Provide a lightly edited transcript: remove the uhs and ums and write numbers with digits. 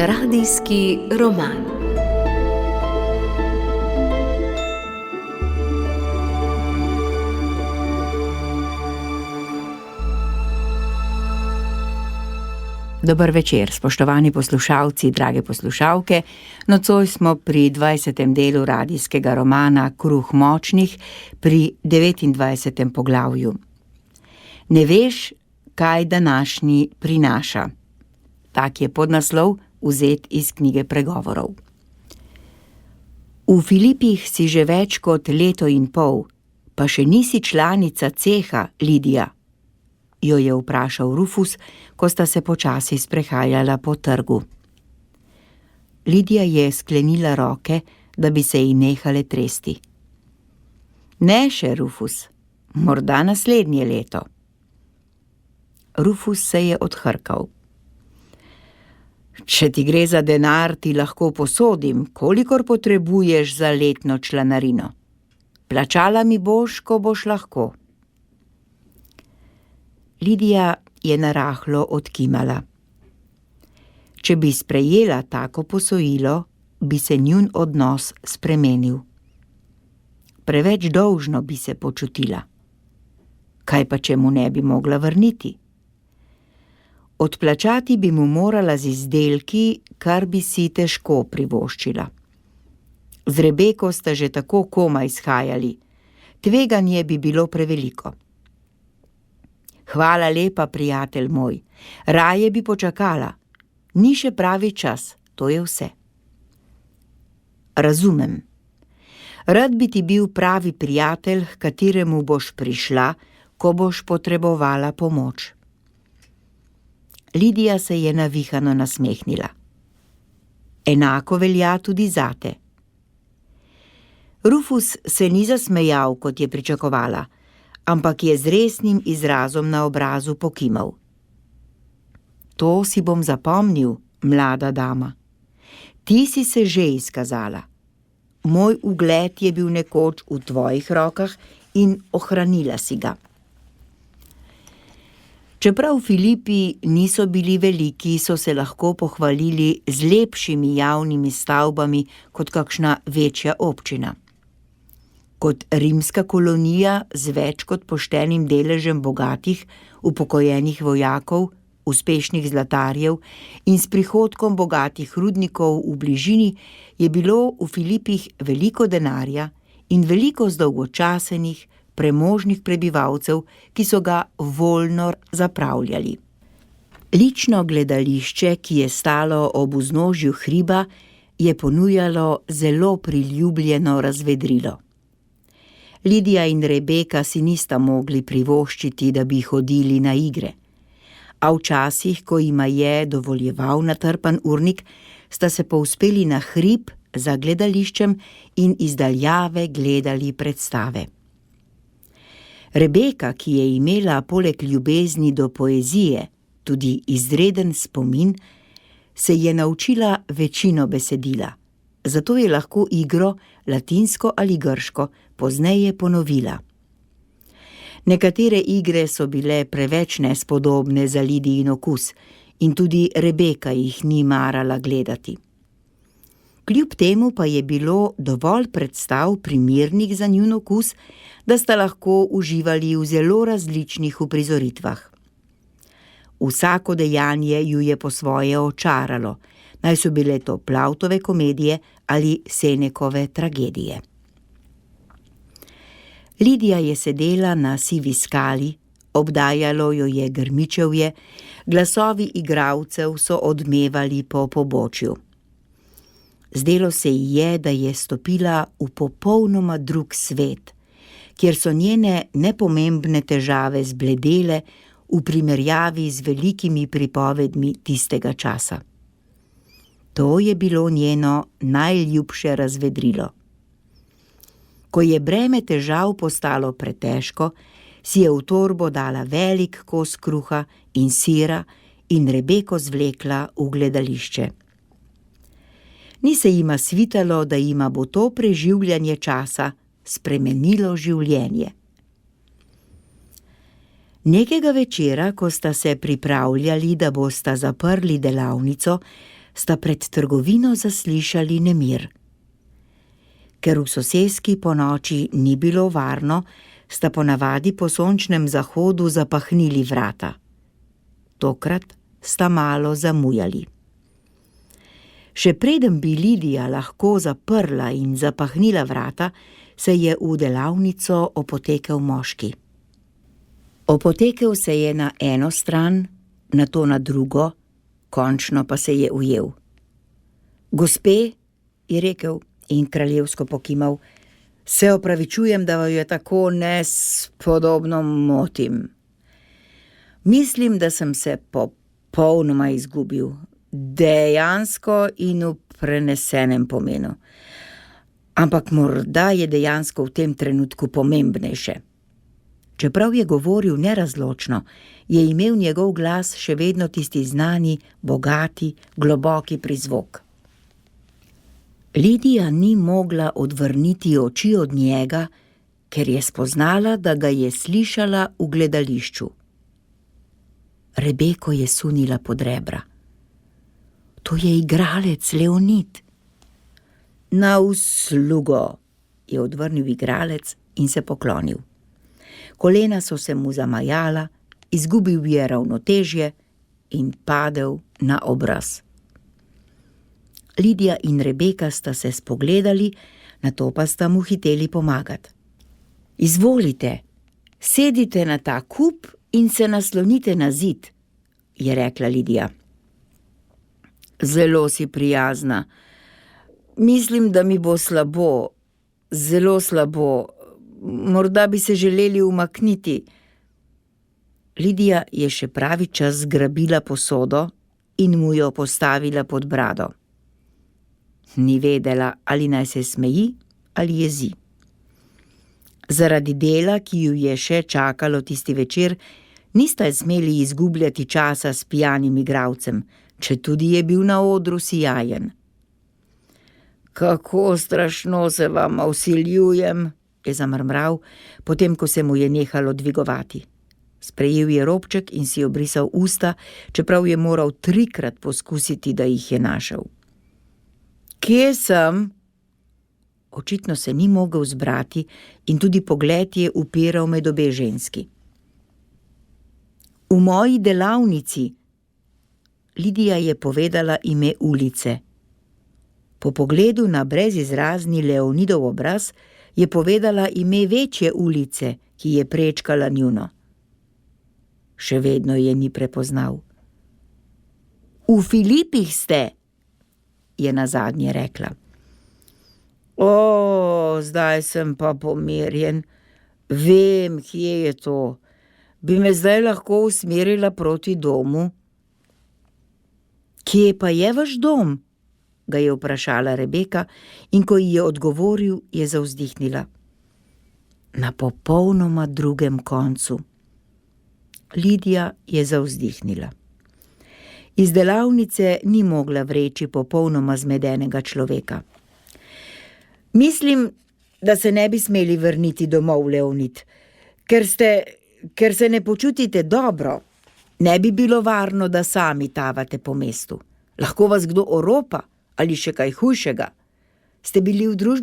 Radijski roman. Dober večer, spoštovani poslušalci, drage poslušalke. Nocoj smo pri 20. delu radijskega romana Kruh močnih, pri 29. poglavju. Ne veš, kaj današnji prinaša. Tak je podnaslov, vzet iz knjige Pregovorov. V Filipih si že več kot leto in pol, pa še nisi članica ceha, Lidija, jo je vprašal Rufus, ko sta se počasi sprehajala po trgu. Lidija je sklenila roke, da bi se ji nehale tresti. Ne še, Rufus, morda naslednje leto. Rufus se je odhrkal. Če ti gre za denar, ti lahko posodim, kolikor potrebuješ za letno članarino. Plačala mi boš, ko boš lahko. Lidija je narahlo odkimala. Če bi sprejela tako posojilo, bi se njun odnos spremenil. Preveč dolžno bi se počutila. Kaj pa, če mu ne bi mogla vrniti? Odplačati bi mu morala z izdelki, kar bi si težko privoščila. Z Rebeko sta že tako komaj shajali. Tveganje bi bilo preveliko. Hvala lepa, prijatelj moj. Raje bi počakala. Ni še pravi čas, to je vse. Razumem. Rad bi ti bil pravi prijatelj, h kateremu boš prišla, ko boš potrebovala pomoč. Lidija se je navihano nasmehnila. Enako velja tudi zate. Rufus se ni zasmejal, kot je pričakovala, ampak je z resnim izrazom na obrazu pokimal. To si bom zapomnil, mlada dama. Ti si se že izkazala. Moj ugled je bil nekoč v tvojih rokah in ohranila si ga. Čeprav Filipi niso bili veliki, so se lahko pohvalili z lepšimi javnimi stavbami kot kakšna večja občina. Kot rimska kolonija z več kot poštenim deležem bogatih, upokojenih vojakov, uspešnih zlatarjev in s prihodkom bogatih rudnikov v bližini je bilo v Filipih veliko denarja in veliko zdolgočasenih, premožnih prebivalcev, ki so ga voljno zapravljali. Lično gledališče, ki je stalo ob vznožju hriba, je ponujalo zelo priljubljeno razvedrilo. Lidija in Rebeka si nista mogli privoščiti, da bi hodili na igre. A včasih, ko jima je dovoljeval natrpan urnik, sta se povzpeli na hrib za gledališčem in iz daljave gledali predstave. Rebeka, ki je imela poleg ljubezni do poezije tudi izreden spomin, se je naučila večino besedila, zato je lahko igro, latinsko ali grško, pozneje ponovila. Nekatere igre so bile preveč nespodobne za Lidijin okus in tudi Rebeka jih ni marala gledati. Kljub temu pa je bilo dovolj predstav primernih za njun okus, da sta lahko uživali v zelo različnih uprizoritvah. Vsako dejanje ju je po svoje očaralo, naj so bile to Plautove komedije ali Senekove tragedije. Lidija je sedela na sivi skali, obdajalo jo je grmičevje, glasovi igralcev so odmevali po pobočju. Zdelo se ji je, da je stopila v popolnoma drug svet, kjer so njene nepomembne težave zbledele v primerjavi z velikimi pripovedmi tistega časa. To je bilo njeno najljubše razvedrilo. Ko je breme težav postalo pretežko, si je v torbo dala velik kos kruha in sira in Rebeko zvlekla v gledališče. Ni se jima svitalo, da jima bo to preživljanje časa spremenilo življenje. Nekega večera, ko sta se pripravljali, da bosta zaprli delavnico, sta pred trgovino zaslišali nemir. Ker v soseski ponoči ni bilo varno, sta ponavadi po sončnem zahodu zapahnili vrata. Tokrat sta malo zamujali. Še preden bi Lidija lahko zaprla in zapahnila vrata, se je v delavnico opotekel moški. Opotekel se je na eno stran, nato na drugo, končno pa se je ujel. Gospe, je rekel in kraljevsko pokimal, se opravičujem, da vaju tako nespodobno motim. Mislim, da sem se popolnoma izgubil, dejansko in v prenesenem pomenu. Ampak morda je dejansko v tem trenutku pomembnejše. Čeprav je govoril nerazločno, je imel njegov glas še vedno tisti znani, bogati, globoki prizvok. Lidija ni mogla odvrniti oči od njega, ker je spoznala, da ga je slišala v gledališču. Rebeko je sunila pod rebra. To je igralec Leonid. Na uslugo, je odvrnil igralec in se poklonil. Kolena so se mu zamajala, izgubil je ravnotežje in padel na obraz. Lidija in Rebeka sta se spogledali, nato pa sta mu hiteli pomagati. Izvolite, sedite na ta kup in se naslonite na zid, je rekla Lidija. Zelo si prijazna. Mislim, da mi bo slabo, zelo slabo. Morda bi se želeli umakniti. Lidija je še pravi čas zgrabila posodo in mu jo postavila pod brado. Ni vedela, ali naj se smeji ali jezi. Zaradi dela, ki ju je še čakalo tisti večer, nista smeli izgubljati časa s pijanim igralcem, četudi je bil na odru sijajen. Kako strašno se vama vsiljujem, je zamrmral, potem ko se mu je nehalo dvigovati. Sprejel je robček in si obrisal usta, čeprav je moral 3-krat poskusiti, da jih je našel. Kje sem? Očitno se ni mogel zbrati in tudi pogled je upiral med obe ženski. V moji delavnici. Lidija je povedala ime ulice. Po pogledu na brezizrazni Leonidov obraz je povedala ime večje ulice, ki je prečkala njuno. Še vedno je ni prepoznal. V Filipih ste, je nazadnje rekla. O, zdaj sem pa pomirjen. Vem, kje je to. Bi me zdaj lahko usmerila proti domu? Kje pa je vaš dom? Ga je vprašala Rebeka in ko ji je odgovoril, je zavzdihnila. Na popolnoma drugem koncu. Lidija je zavzdihnila. Iz delavnice ni mogla vreči popolnoma zmedenega človeka. Mislim, da se ne bi smeli vrniti domov, Leonid, ker se ne počutite dobro. Ne bi bilo varno, da sami tavate po mestu. Lahko vas kdo oropa ali še kaj hujšega. Ste bili v družbi